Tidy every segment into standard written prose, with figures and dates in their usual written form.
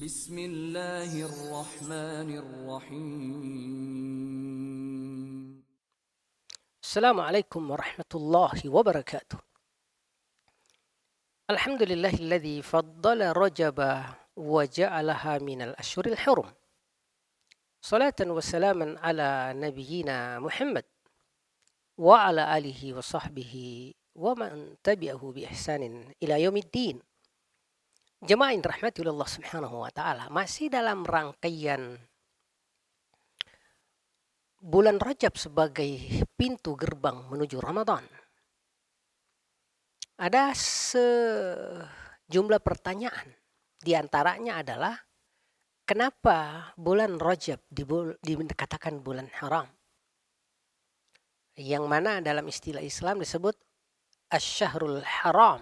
بسم الله الرحمن الرحيم. Assalamualaikum warahmatullahi wabarakatuh. Alhamdulillahilladzi faddala rajaba wa ja'alaha minal ashhuril hurum. Salatan wa salaman ala nabiyyina Muhammad wa ala alihi wa sahbihi wa man tabi'ahu bi ihsanin ila yaumiddin. Jemaah yang dirahmati oleh Allah Subhanahu wa taala, masih dalam rangkaian bulan Rajab sebagai pintu gerbang menuju Ramadan. Ada sejumlah pertanyaan. Di antaranya adalah kenapa bulan Rajab dikatakan bulan haram? Yang mana dalam istilah Islam disebut asy-syahrul haram.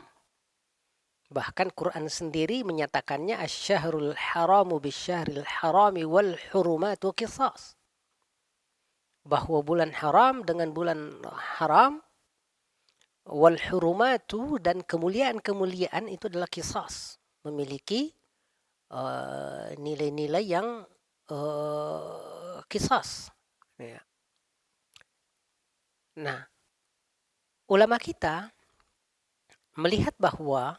Bahkan Quran sendiri menyatakannya asy-syahrul haramu bisyahril harami wal hurumatu qisas. Bahwa bulan haram dengan bulan haram wal hurumatu dan kemuliaan-kemuliaan itu adalah qisas, memiliki nilai-nilai yang qisas. Ya. Nah, ulama kita melihat bahwa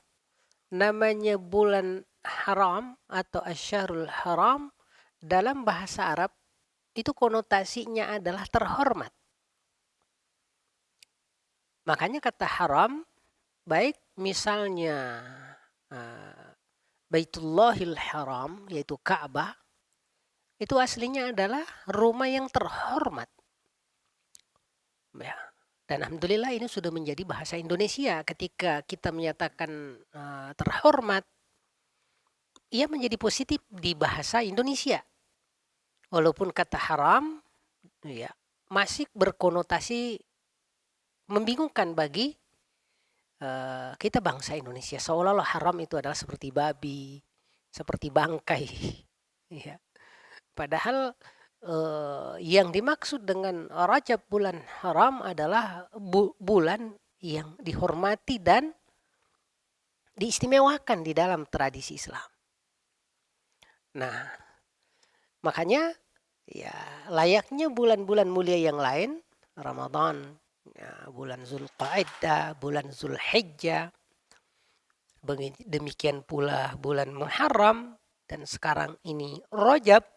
namanya bulan haram atau asy-syahrul haram dalam bahasa Arab itu konotasinya adalah terhormat. Makanya kata haram, baik misalnya Baitullahil Haram, yaitu Ka'bah, itu aslinya adalah rumah yang terhormat. Ya. Dan alhamdulillah ini sudah menjadi bahasa Indonesia. Ketika kita menyatakan terhormat, ia menjadi positif di bahasa Indonesia. Walaupun kata haram ya masih berkonotasi membingungkan bagi kita bangsa Indonesia. Seolah-olah haram itu adalah seperti babi, seperti bangkai. Ya. Padahal yang dimaksud dengan Rajab bulan haram adalah bulan yang dihormati dan diistimewakan di dalam tradisi Islam. Nah, makanya ya layaknya bulan-bulan mulia yang lain, Ramadan, ya, bulan Zulqa'dah, bulan Zulhijjah, demikian pula bulan Muharram, dan sekarang ini Rajab,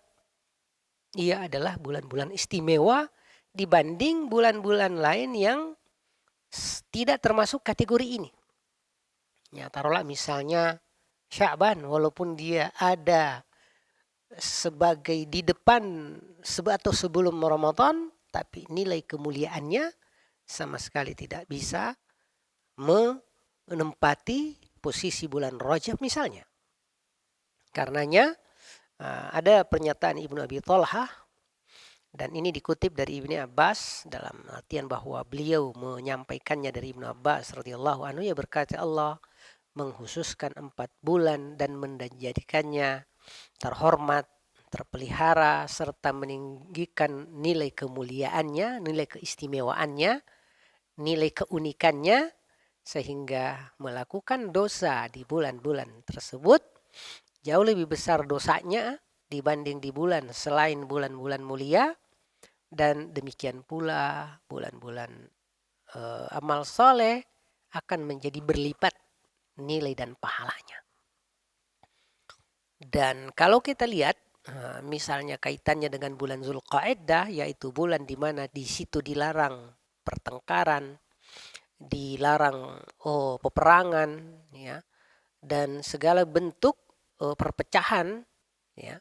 ia adalah bulan-bulan istimewa dibanding bulan-bulan lain yang tidak termasuk kategori ini. Ya, taruhlah misalnya Sya'ban, walaupun dia ada sebagai di depan atau sebelum Ramadan, tapi nilai kemuliaannya sama sekali tidak bisa menempati posisi bulan Rajab misalnya. Karenanya ada pernyataan Ibnu Abi Thalhah, dan ini dikutip dari Ibnu Abbas dalam artian bahwa beliau menyampaikannya dari Ibnu Abbas radhiyallahu anhu, ya berkata Allah menghususkan 4 bulan dan menjadikannya terhormat, terpelihara, serta meninggikan nilai kemuliaannya, nilai keistimewaannya, nilai keunikannya, sehingga melakukan dosa di bulan-bulan tersebut jauh lebih besar dosanya dibanding di bulan selain bulan-bulan mulia, dan demikian pula bulan-bulan amal soleh akan menjadi berlipat nilai dan pahalanya. Dan kalau kita lihat misalnya kaitannya dengan bulan Zulqa'dah, yaitu bulan di mana di situ dilarang pertengkaran, dilarang peperangan, ya, dan segala bentuk perpecahan, ya,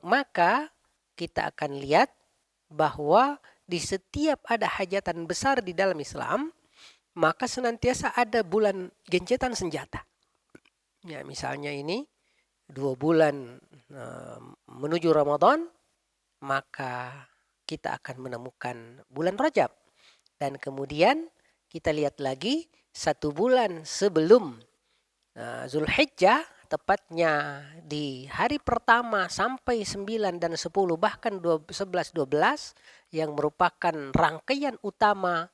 maka kita akan lihat bahwa di setiap ada hajatan besar di dalam Islam, maka senantiasa ada bulan gencatan senjata. Ya, misalnya ini 2 bulan menuju Ramadan, maka kita akan menemukan bulan Rajab. Dan kemudian kita lihat lagi 1 bulan sebelum Zulhijjah, tepatnya di hari pertama sampai 9 dan 10, bahkan 11, 12, yang merupakan rangkaian utama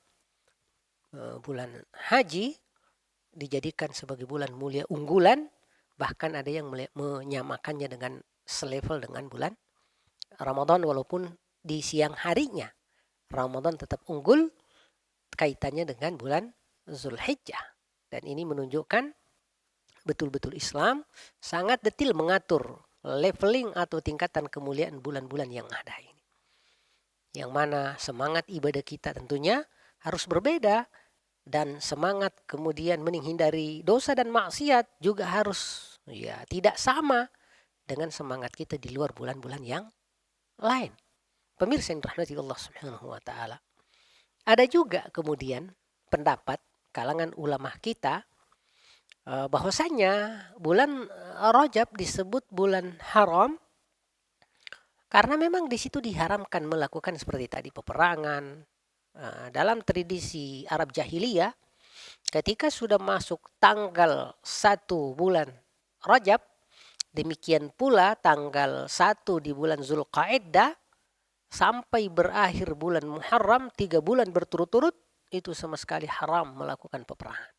bulan haji, dijadikan sebagai bulan mulia unggulan, Bahkan ada yang menyamakannya dengan selevel dengan bulan Ramadan, walaupun di siang harinya Ramadan tetap unggul kaitannya dengan bulan Zulhijjah. Dan ini menunjukkan betul-betul Islam sangat detail mengatur leveling atau tingkatan kemuliaan bulan-bulan yang ada ini. Yang mana semangat ibadah kita tentunya harus berbeda, dan semangat kemudian menghindari dosa dan maksiat juga harus tidak sama dengan semangat kita di luar bulan-bulan yang lain. Pemirsa yang dirahmati Allah Subhanahu wa taala. Ada juga kemudian pendapat kalangan ulama kita bahwasanya bulan Rajab disebut bulan haram karena memang di situ diharamkan melakukan seperti tadi peperangan. Dalam tradisi Arab jahiliyah, ketika sudah masuk tanggal 1 bulan Rajab, demikian pula tanggal 1 di bulan Zulqa'dah sampai berakhir bulan Muharram, 3 bulan berturut-turut, itu sama sekali haram melakukan peperangan.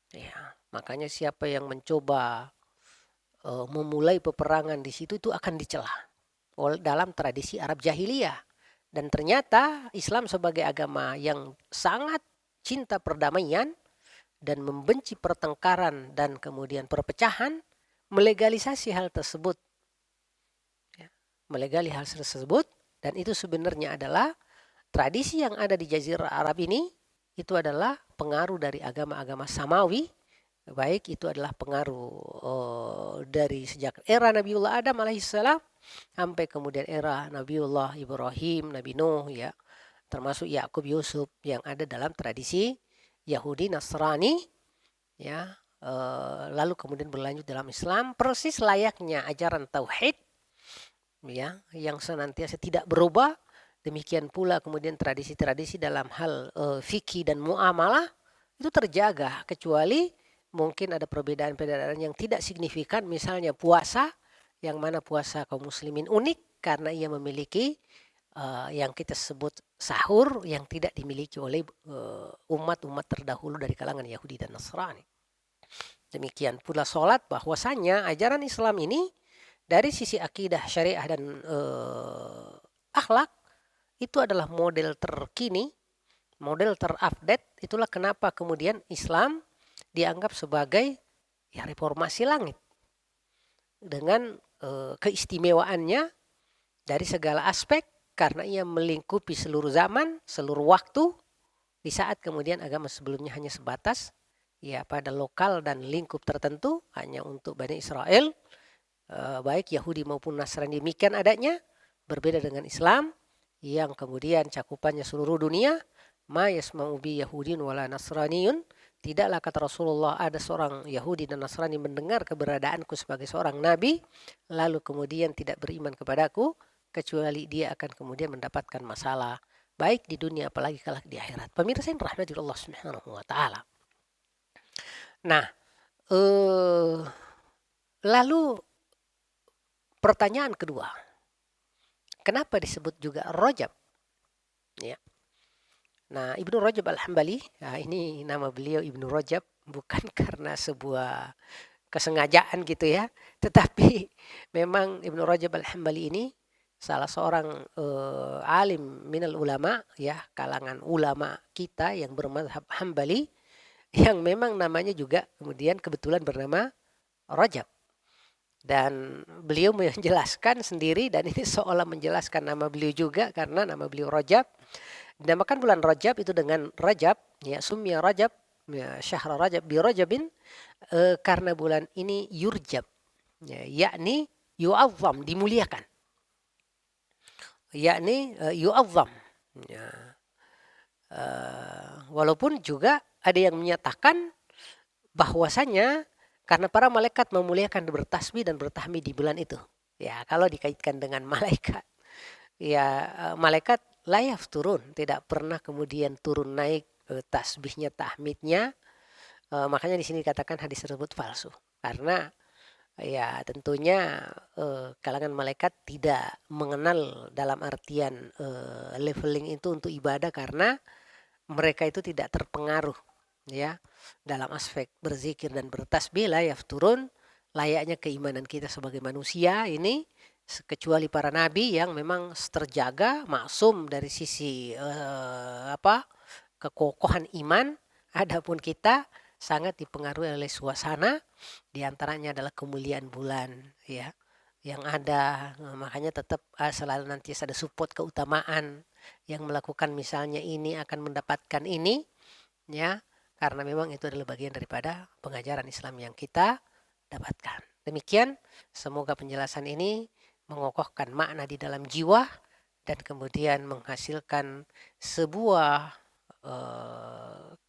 Ya, makanya siapa yang mencoba memulai peperangan di situ itu akan dicela dalam tradisi Arab jahiliyah. Dan ternyata Islam sebagai agama yang sangat cinta perdamaian dan membenci pertengkaran dan kemudian perpecahan, melegalisasi hal tersebut. Melegalisasi hal tersebut, dan itu sebenarnya adalah tradisi yang ada di Jazirah Arab ini, itu adalah pengaruh dari agama-agama Samawi, baik itu adalah pengaruh dari sejak era Nabiullah Adam alaihissalam sampai kemudian era Nabiullah Ibrahim, Nabi Nuh, ya, termasuk Yakub, Yusuf, yang ada dalam tradisi Yahudi, Nasrani, ya, lalu kemudian berlanjut dalam Islam, persis layaknya ajaran tauhid, ya, yang senantiasa tidak berubah. Demikian pula kemudian tradisi-tradisi dalam hal fikih dan muamalah itu terjaga, kecuali mungkin ada perbedaan-perbedaan yang tidak signifikan, misalnya puasa, yang mana puasa kaum muslimin unik karena ia memiliki yang kita sebut sahur yang tidak dimiliki oleh umat-umat terdahulu dari kalangan Yahudi dan Nasrani. Demikian pula sholat, bahwasanya ajaran Islam ini dari sisi akidah, syariah, dan akhlak itu adalah model terkini, model terupdate. Itulah kenapa kemudian Islam dianggap sebagai reformasi langit dengan keistimewaannya dari segala aspek, karena ia melingkupi seluruh zaman, seluruh waktu, di saat kemudian agama sebelumnya hanya sebatas pada lokal dan lingkup tertentu, hanya untuk Bani Israel, baik Yahudi maupun Nasrani. Demikian adanya, berbeda dengan Islam yang kemudian cakupannya seluruh dunia. Ma yasma'u bi Yahudin wala Nasraniyun, tidaklah, kata Rasulullah, ada seorang Yahudi dan Nasrani mendengar keberadaanku sebagai seorang nabi lalu kemudian tidak beriman kepadaku, kecuali dia akan kemudian mendapatkan masalah baik di dunia apalagi kelak di akhirat. Pemirsa yang rahmati Allah Subhanahu wa taala. Nah, lalu pertanyaan kedua, kenapa disebut juga Rajab? Ya. Nah, Ibnu Rajab Al-Hambali, ini nama beliau Ibnu Rajab bukan karena sebuah kesengajaan gitu ya, tetapi memang Ibnu Rajab Al-Hambali ini salah seorang alim minal ulama, ya, kalangan ulama kita yang bermadzhab Hambali, yang memang namanya juga kemudian kebetulan bernama Rajab. Dan beliau menjelaskan sendiri, dan ini seolah menjelaskan nama beliau juga, karena nama beliau Rajab. Dinamakan bulan Rajab itu dengan Rajab, ya, sumya Rajab, ya, syahr Rajab bi Rajabin, karena bulan ini yurjab, ya, yakni yu'azzam, dimuliakan, yakni yu'azzam, ya. Walaupun juga ada yang menyatakan bahwasanya karena para malaikat memuliakan, bertasbih dan bertahmid di bulan itu. Ya, kalau dikaitkan dengan malaikat, ya, malaikat layaf turun, tidak pernah kemudian turun naik tasbihnya, tahmidnya. Makanya di sini dikatakan hadis tersebut palsu, karena ya tentunya kalangan malaikat tidak mengenal dalam artian leveling itu untuk ibadah, karena mereka itu tidak terpengaruh, ya, dalam aspek berzikir dan bertasbih la yafturun, layaknya keimanan kita sebagai manusia ini, kecuali para nabi yang memang terjaga, maksum dari sisi kekokohan iman. Adapun kita sangat dipengaruhi oleh suasana, diantaranya adalah kemuliaan bulan, ya, yang ada. Makanya tetap selalu nanti ada support keutamaan, yang melakukan misalnya ini akan mendapatkan ini, ya, karena memang itu adalah bagian daripada pengajaran Islam yang kita dapatkan. Demikian, semoga penjelasan ini mengokohkan makna di dalam jiwa dan kemudian menghasilkan sebuah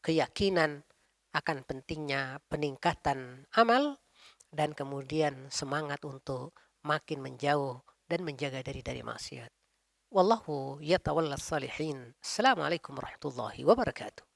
keyakinan akan pentingnya peningkatan amal dan kemudian semangat untuk makin menjauh dan menjaga diri dari maksiat. Wallahu yatawalla salihin. Assalamualaikum warahmatullahi wabarakatuh.